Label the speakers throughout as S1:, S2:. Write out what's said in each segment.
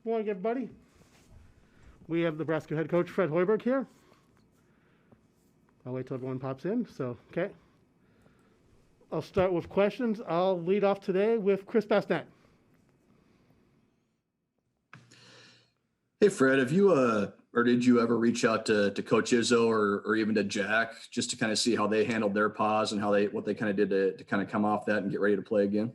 S1: Morning, everybody. We have Nebraska head coach Fred Hoiberg here. I'll wait till everyone pops in. Okay. I'll start with questions. I'll lead off today with Chris Basnet.
S2: Hey, Fred, have you or did you ever reach out to Coach Izzo or even to Jack just to kind of see how they handled their pause and what they kind of did to kind of come off that and get ready to play again?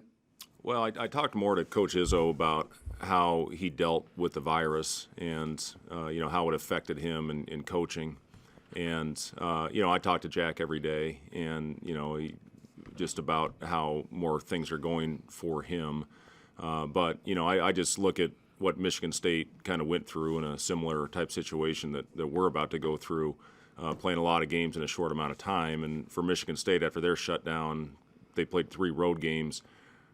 S3: Well, I talked more to Coach Izzo about how he dealt with the virus and how it affected him in coaching, and I talk to Jack every day, and just about how more things are going for him, but I just look at what Michigan State kind of went through in a similar type situation that we're about to go through, playing a lot of games in a short amount of time. And for Michigan State, after their shutdown, they played 3 road games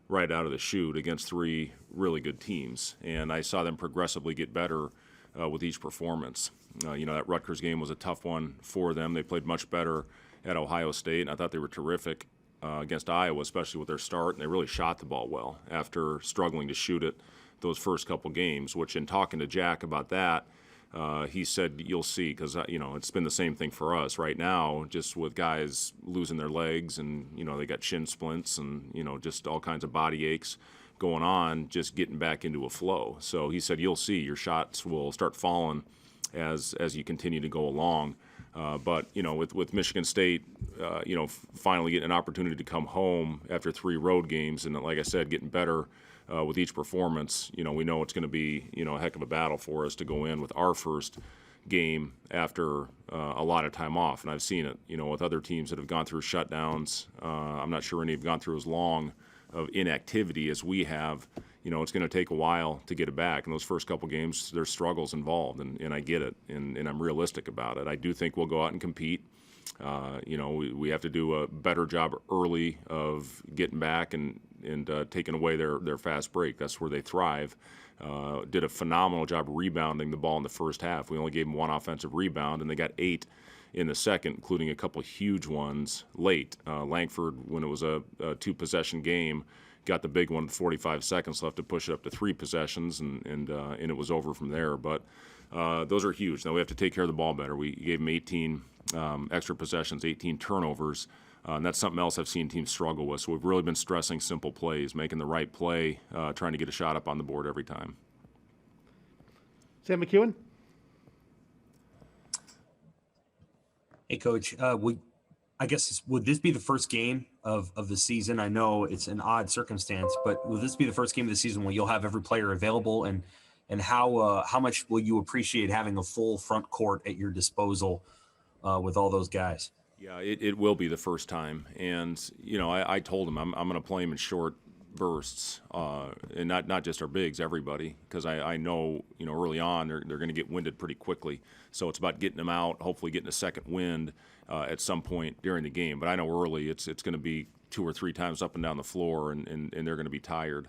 S3: right out of the chute against 3 really good teams. And I saw them progressively get better with each performance. That Rutgers game was a tough one for them. They played much better at Ohio State, and I thought they were terrific against Iowa, especially with their start. And they really shot the ball well after struggling to shoot it those first couple games, which in talking to Jack about that, he said, you'll see, because, it's been the same thing for us right now, just with guys losing their legs and, they got shin splints and, just all kinds of body aches going on, just getting back into a flow. So he said, you'll see, your shots will start falling as you continue to go along. But, with Michigan State, finally getting an opportunity to come home after 3 road games and, like I said, getting better with each performance, we know it's going to be, a heck of a battle for us to go in with our first game after a lot of time off. And I've seen it, with other teams that have gone through shutdowns. I'm not sure any have gone through as long of inactivity as we have. It's going to take a while to get it back. In those first couple games, there's struggles involved, and I get it, and I'm realistic about it. I do think we'll go out and compete. We have to do a better job early of getting back and taking away their fast break. That's where they thrive. Did a phenomenal job rebounding the ball in the first half. We only gave them 1 offensive rebound, and they got 8 in the second, including a couple huge ones late. Langford, when it was a 2-possession game, got the big one with 45 seconds left to push it up to 3 possessions, and it was over from there. But those are huge. Now we have to take care of the ball better. We gave them 18 extra possessions, 18 turnovers. And that's something else I've seen teams struggle with. So we've really been stressing simple plays, making the right play, trying to get a shot up on the board every time.
S1: Sam McEwen.
S4: Hey, Coach. Would this be the first game of the season? I know it's an odd circumstance, but will this be the first game of the season where you'll have every player available? And how much will you appreciate having a full front court at your disposal with all those guys?
S3: Yeah, it will be the first time. And, I told him I'm going to play him in short bursts, and not just our bigs, everybody, because I know, early on they're going to get winded pretty quickly. So it's about getting them out, hopefully getting a second wind at some point during the game. But I know early it's going to be 2 or 3 times up and down the floor, and they're going to be tired.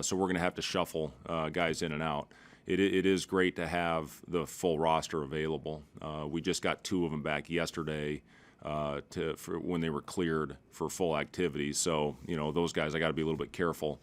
S3: So we're going to have to shuffle guys in and out. It is great to have the full roster available. We just got 2 of them back yesterday for when they were cleared for full activity. So, those guys, I got to be a little bit careful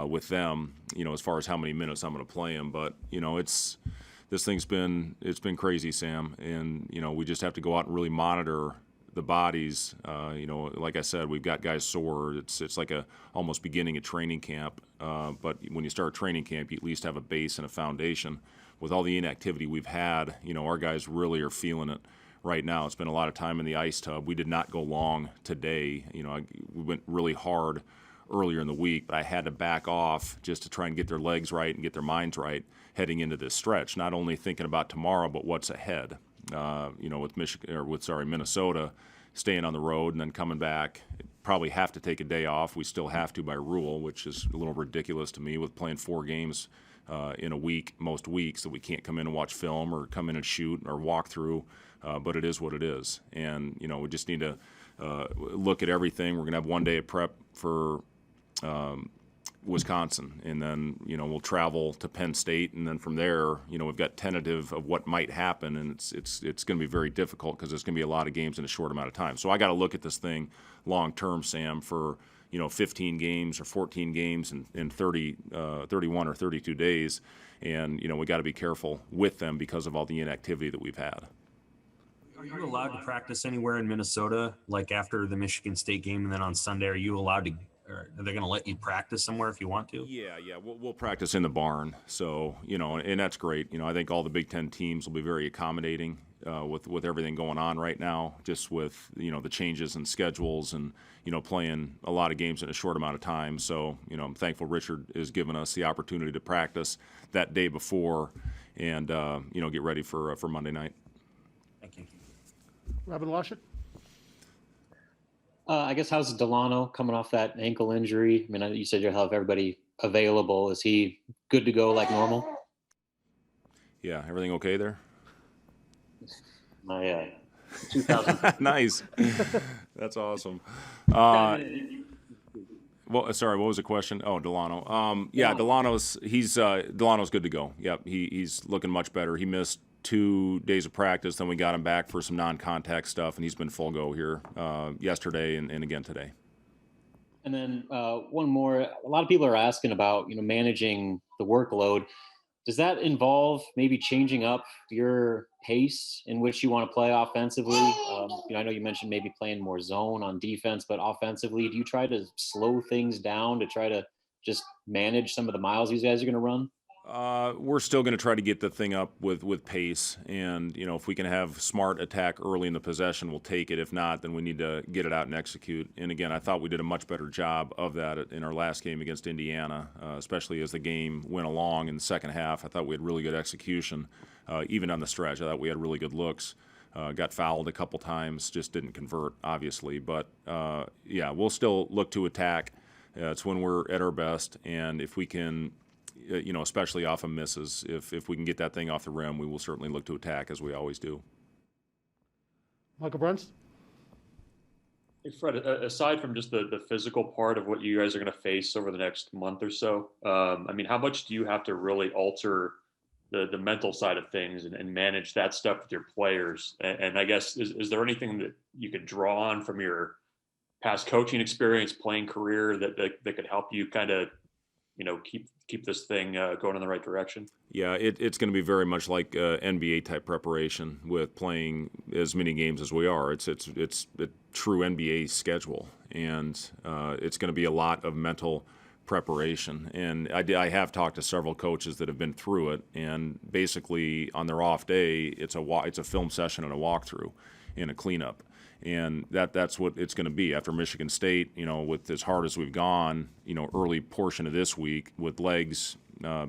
S3: with them, as far as how many minutes I'm going to play them. But, this thing's been crazy, Sam. And, we just have to go out and really monitor the bodies. Like I said, we've got guys sore. It's like almost beginning a training camp. But when you start training camp, you at least have a base and a foundation. With all the inactivity we've had, our guys really are feeling it right now. It's been a lot of time in the ice tub. We did not go long today. We went really hard earlier in the week, but I had to back off just to try and get their legs right and get their minds right heading into this stretch. Not only thinking about tomorrow, but what's ahead. With Minnesota, staying on the road and then coming back. Probably have to take a day off. We still have to by rule, which is a little ridiculous to me with playing 4 games in a week, most weeks, that we can't come in and watch film or come in and shoot or walk through. But it is what it is. And, we just need to look at everything. We're going to have 1 day of prep for Wisconsin, and then we'll travel to Penn State, and then from there we've got tentative of what might happen, and it's going to be very difficult because there's going to be a lot of games in a short amount of time. So I got to look at this thing long term, Sam, for 15 games or 14 games in 31 or 32 days. And, we got to be careful with them because of all the inactivity that we've had.
S4: Are you allowed to practice anywhere in Minnesota, like after the Michigan State game and then on Sunday? Are you allowed to, or are they going to let you practice somewhere if you want to?
S3: Yeah, we'll practice in the barn. So, and that's great. I think all the Big Ten teams will be very accommodating with everything going on right now, just with, the changes in schedules and, playing a lot of games in a short amount of time. So, I'm thankful Richard has given us the opportunity to practice that day before and, get ready for Monday night.
S4: Thank you.
S1: Robin Washut?
S5: I guess how's Delano coming off that ankle injury? I mean, you said you'll have everybody available. Is he good to go like normal?
S3: Yeah, everything okay there?
S5: My 2000.
S3: Nice. That's awesome. Well, sorry, what was the question? Oh, Delano. Yeah, Delano's good to go. Yep, he's looking much better. He missed 2 days of practice, then we got him back for some non-contact stuff, and he's been full go here yesterday and again today.
S5: And then one more. A lot of people are asking about managing the workload. Does that involve maybe changing up your pace in which you want to play offensively? I know you mentioned maybe playing more zone on defense, but offensively, do you try to slow things down to try to just manage some of the miles these guys are going to run?
S3: We're still going to try to get the thing up with pace, and if we can have smart attack early in the possession, we'll take it. If not, then we need to get it out and execute. And again, I thought we did a much better job of that in our last game against Indiana, especially as the game went along in the second half. I thought we had really good execution, even on the stretch. I thought we had really good looks. Got fouled a couple times, just didn't convert, obviously. But we'll still look to attack. It's when we're at our best, and if we can. Especially off of misses. If we can get that thing off the rim, we will certainly look to attack as we always do.
S1: Michael Bruns?
S6: Hey, Fred, aside from just the physical part of what you guys are going to face over the next month or so, how much do you have to really alter the mental side of things and manage that stuff with your players? And I guess, is there anything that you could draw on from your past coaching experience, playing career that could help you kind of keep this thing going in the right direction?
S3: Yeah, it's going to be very much like NBA type preparation with playing as many games as we are. It's a true NBA schedule, and it's going to be a lot of mental preparation. And I have talked to several coaches that have been through it, and basically on their off day, it's a film session and a walkthrough and a cleanup. And that's what it's going to be after Michigan State, with as hard as we've gone, early portion of this week with legs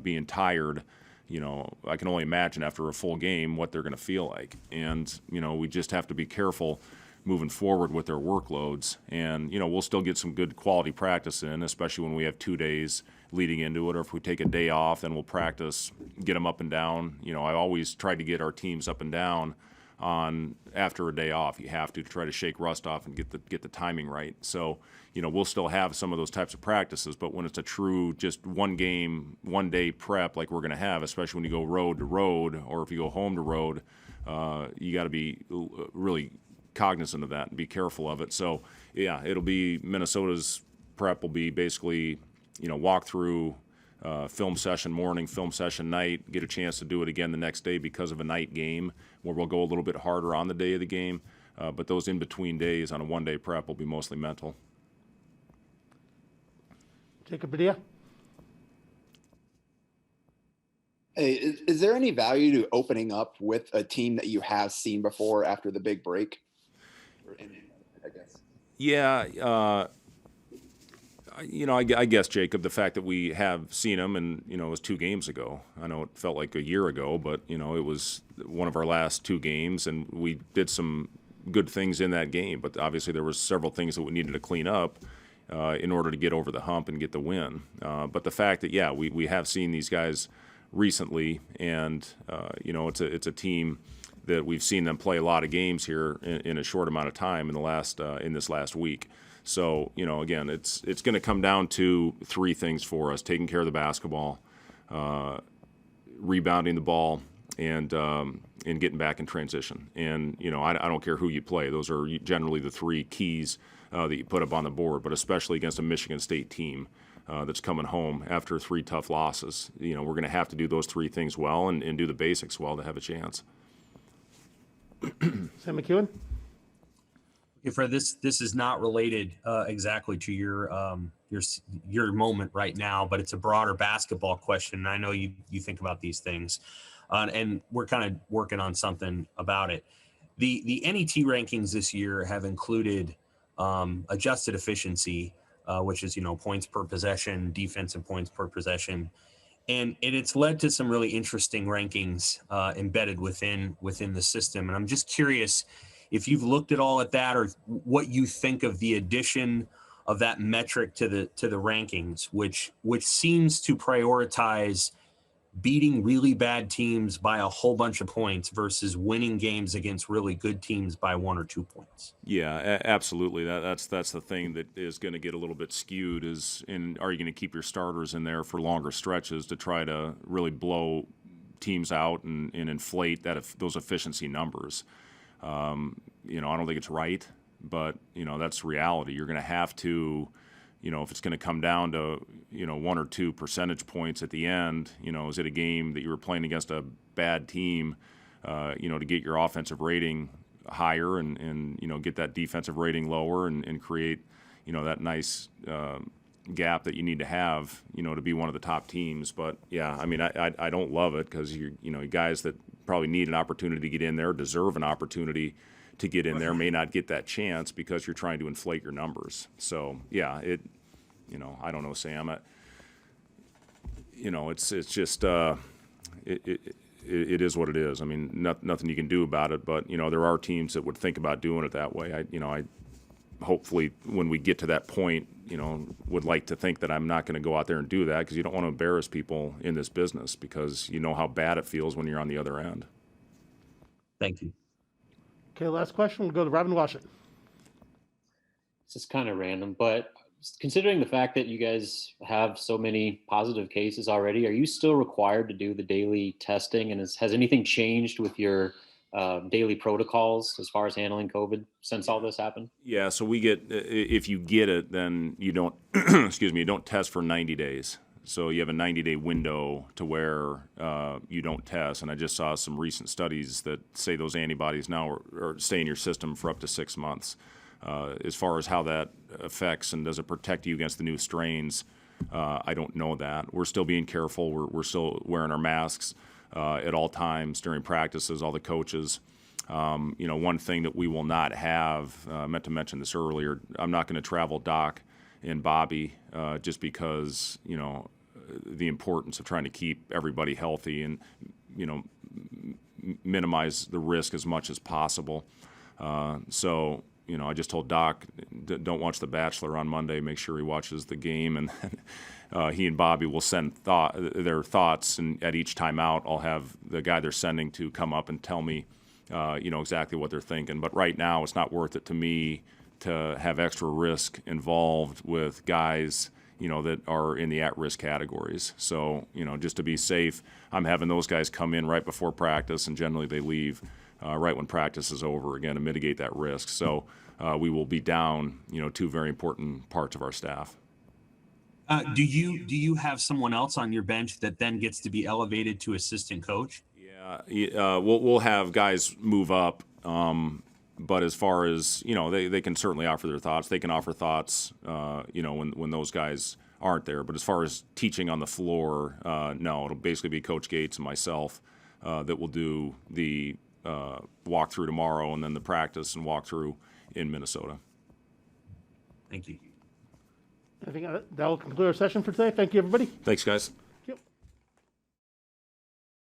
S3: being tired, I can only imagine after a full game what they're going to feel like. And, we just have to be careful moving forward with their workloads. And, we'll still get some good quality practice in, especially when we have 2 days leading into it. Or if we take a day off, then we'll practice, get them up and down. I always try to get our teams up and down on after a day off. You have to try to shake rust off and get the timing right. So, we'll still have some of those types of practices, but when it's a true just one game, 1 day prep like we're going to have, especially when you go road to road or if you go home to road, you got to be really cognizant of that and be careful of it. So, yeah, it'll be Minnesota's prep will be basically, walk through film session morning, film session night, get a chance to do it again the next day because of a night game where we'll go a little bit harder on the day of the game. But those in-between days on a one-day prep will be mostly mental.
S1: Jacob Padilla?
S7: Hey, is there any value to opening up with a team that you have seen before after the big break? I guess.
S3: Yeah, I guess, Jacob, the fact that we have seen them, and, it was 2 games ago. I know it felt like a year ago, but, it was one of our last 2 games, and we did some good things in that game. But obviously there was several things that we needed to clean up in order to get over the hump and get the win. But the fact that, yeah, we have seen these guys recently, and, it's a team that we've seen them play a lot of games here in a short amount of time in this last week. So, again, it's going to come down to 3 things for us: taking care of the basketball, rebounding the ball, and getting back in transition. And I don't care who you play; those are generally the three keys that you put up on the board. But especially against a Michigan State team that's coming home after 3 tough losses, we're going to have to do those 3 things well and do the basics well to have a chance.
S1: Sam McEwen?
S4: Okay, Fred, this is not related exactly to your moment right now, but it's a broader basketball question. And I know you think about these things, and we're kind of working on something about it. The NET rankings this year have included adjusted efficiency, which is points per possession, defensive points per possession, and it's led to some really interesting rankings embedded within the system. And I'm just curious if you've looked at all at that, or what you think of the addition of that metric to the rankings, which seems to prioritize beating really bad teams by a whole bunch of points versus winning games against really good teams by 1 or 2 points.
S3: Yeah, absolutely. That's the thing that is going to get a little bit skewed are you going to keep your starters in there for longer stretches to try to really blow teams out and inflate those efficiency numbers? I don't think it's right, but that's reality. You're going to have to, if it's going to come down to 1 or 2 percentage points at the end, is it a game that you were playing against a bad team, to get your offensive rating higher and get that defensive rating lower and create that nice gap that you need to have to be one of the top teams. But yeah, I mean, I don't love it because guys that probably need an opportunity to get in there, deserve an opportunity to get in there, may not get that chance because you're trying to inflate your numbers. So yeah, I don't know, Sam. It's just it is what it is. I mean, nothing you can do about it. But there are teams that would think about doing it that way. I hopefully when we get to that point, would like to think that I'm not going to go out there and do that, because you don't want to embarrass people in this business, because how bad it feels when you're on the other end.
S4: Thank you.
S1: Okay, last question. We'll go to Robin Washington.
S5: This is kind of random, but considering the fact that you guys have so many positive cases already, are you still required to do the daily testing? And has anything changed with your daily protocols as far as handling COVID since all this happened?
S3: Yeah, so we get, if you get it, then you don't, you don't test for 90 days. So you have a 90-day window to where you don't test. And I just saw some recent studies that say those antibodies now are stay in your system for up to 6 months. As far as how that affects and does it protect you against the new strains, I don't know that. We're still being careful. We're still wearing our masks at all times during practices, all the coaches. One thing that we will not have, I meant to mention this earlier, I'm not going to travel Doc and Bobby just because, the importance of trying to keep everybody healthy and, minimize the risk as much as possible. So I just told Doc, don't watch The Bachelor on Monday. Make sure he watches the game, and then he and Bobby will send their thoughts, and at each timeout, I'll have the guy they're sending to come up and tell me, exactly what they're thinking. But right now, it's not worth it to me to have extra risk involved with guys, that are in the at-risk categories. So, just to be safe, I'm having those guys come in right before practice, and generally they leave right when practice is over, again, to mitigate that risk. So we will be down, 2 very important parts of our staff.
S4: Do you have someone else on your bench that then gets to be elevated to assistant coach?
S3: Yeah, we'll have guys move up. But as far as, they can certainly offer their thoughts. They can offer thoughts, when those guys aren't there. But as far as teaching on the floor, no, it'll basically be Coach Gates and myself that will do the walkthrough tomorrow, and then the practice and walkthrough in Minnesota.
S4: Thank you.
S1: I think that will conclude our session for today. Thank you, everybody.
S3: Thanks, guys.